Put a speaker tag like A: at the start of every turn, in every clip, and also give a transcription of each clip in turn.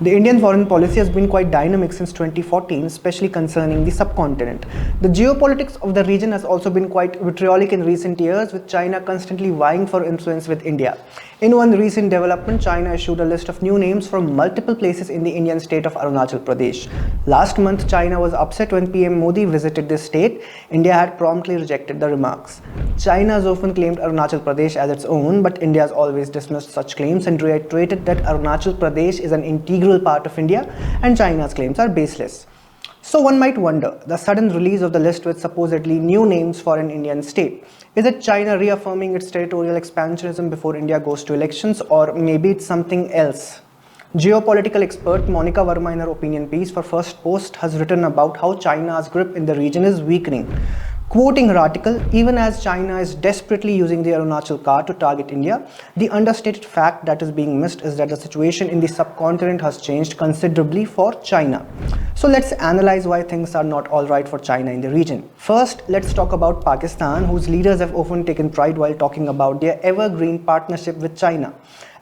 A: The Indian foreign policy has been quite dynamic since 2014, especially concerning the subcontinent. The geopolitics of the region has also been quite vitriolic in recent years, with China constantly vying for influence with India. In one recent development, China issued a list of new names from multiple places in the Indian state of Arunachal Pradesh. Last month, China was upset when PM Modi visited this state. India had promptly rejected the remarks. China has often claimed Arunachal Pradesh as its own, but India has always dismissed such claims and reiterated that Arunachal Pradesh is an integral part of India and China's claims are baseless. So one might wonder, the sudden release of the list with supposedly new names for an Indian state. Is it China reaffirming its territorial expansionism before India goes to elections, or maybe it's something else? Geopolitical expert Monica Verma, in her opinion piece for First Post, has written about how China's grip in the region is weakening. Quoting her article, even as China is desperately using the Arunachal card to target India, the understated fact that is being missed is that the situation in the subcontinent has changed considerably for China. So let's analyze why things are not all right for China in the region. First, let's talk about Pakistan, whose leaders have often taken pride while talking about their evergreen partnership with China.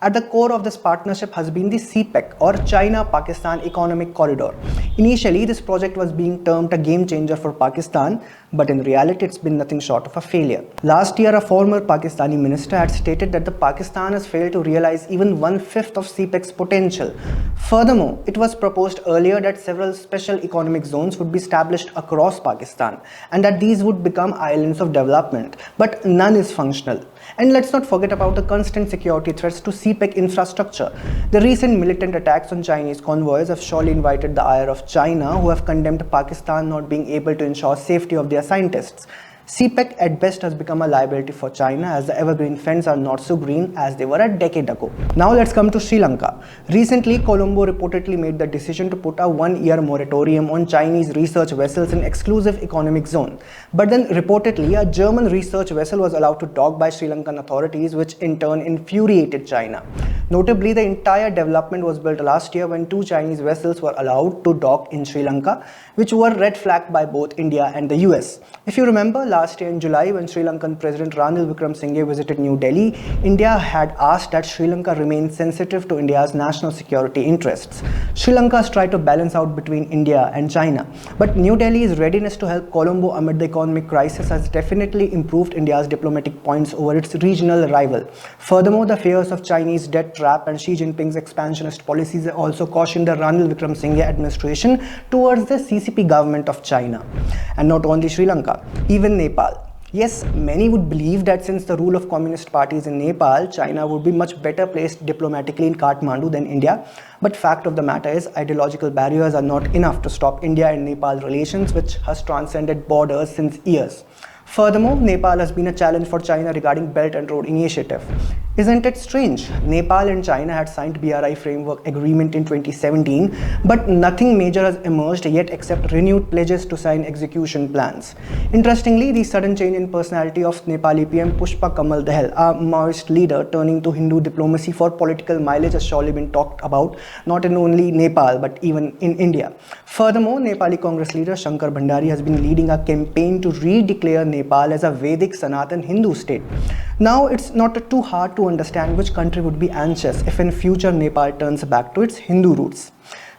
A: At the core of this partnership has been the CPEC, or China-Pakistan Economic Corridor. Initially, this project was being termed a game changer for Pakistan, but in reality, it's been nothing short of a failure. Last year, a former Pakistani minister had stated that the Pakistan has failed to realize even 1/5 of CPEC's potential. Furthermore, it was proposed earlier that several special economic zones would be established across Pakistan and that these would become islands of development, but none is functional. And let's not forget about the constant security threats to CPEC infrastructure. The recent militant attacks on Chinese convoys have surely invited the ire of China, who have condemned Pakistan not being able to ensure safety of their scientists. CPEC at best has become a liability for China, as the evergreen fens are not so green as they were a decade ago. Now let's come to Sri Lanka. Recently, Colombo reportedly made the decision to put a one-year moratorium on Chinese research vessels in exclusive economic zone. But then reportedly, a German research vessel was allowed to dock by Sri Lankan authorities, which in turn infuriated China. Notably, the entire development was built last year when two Chinese vessels were allowed to dock in Sri Lanka, which were red flagged by both India and the US. If you remember, last year in July, when Sri Lankan President Ranil Wickremesinghe visited New Delhi, India had asked that Sri Lanka remain sensitive to India's national security interests. Sri Lanka has tried to balance out between India and China, but New Delhi's readiness to help Colombo amid the economic crisis has definitely improved India's diplomatic points over its regional rival. Furthermore, the fears of Chinese debt trap and Xi Jinping's expansionist policies have also cautioned the Ranil Wickremesinghe administration towards the CCP government of China. And not only Sri Lanka, even Nepal. Yes, many would believe that since the rule of communist parties in Nepal, China would be much better placed diplomatically in Kathmandu than India. But fact of the matter is, ideological barriers are not enough to stop India and Nepal relations, which has transcended borders since years. Furthermore, Nepal has been a challenge for China regarding Belt and Road Initiative. Isn't it strange? Nepal and China had signed BRI framework agreement in 2017, but nothing major has emerged yet except renewed pledges to sign execution plans. Interestingly, the sudden change in personality of Nepali PM Pushpa Kamal Dahal, a Maoist leader turning to Hindu diplomacy for political mileage, has surely been talked about not in only Nepal but even in India. Furthermore, Nepali Congress leader Shankar Bhandari has been leading a campaign to redeclare Nepal as a Vedic Sanatan Hindu state. Now, it's not too hard to understand which country would be anxious if in future Nepal turns back to its Hindu roots.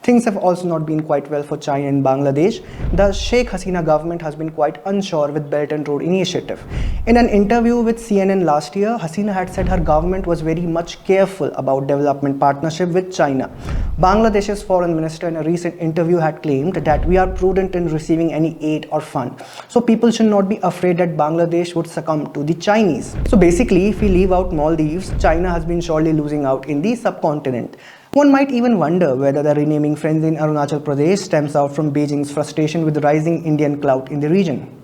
A: Things have also not been quite well for China and Bangladesh. The Sheikh Hasina government has been quite unsure with Belt and Road Initiative. In an interview with CNN last year, Hasina had said her government was very much careful about development partnership with China. Bangladesh's foreign minister in a recent interview had claimed that we are prudent in receiving any aid or fund. So people should not be afraid that Bangladesh would succumb to the Chinese. So basically, if we leave out Maldives, China has been surely losing out in the subcontinent. One might even wonder whether the renaming frenzy in Arunachal Pradesh stems out from Beijing's frustration with rising Indian clout in the region.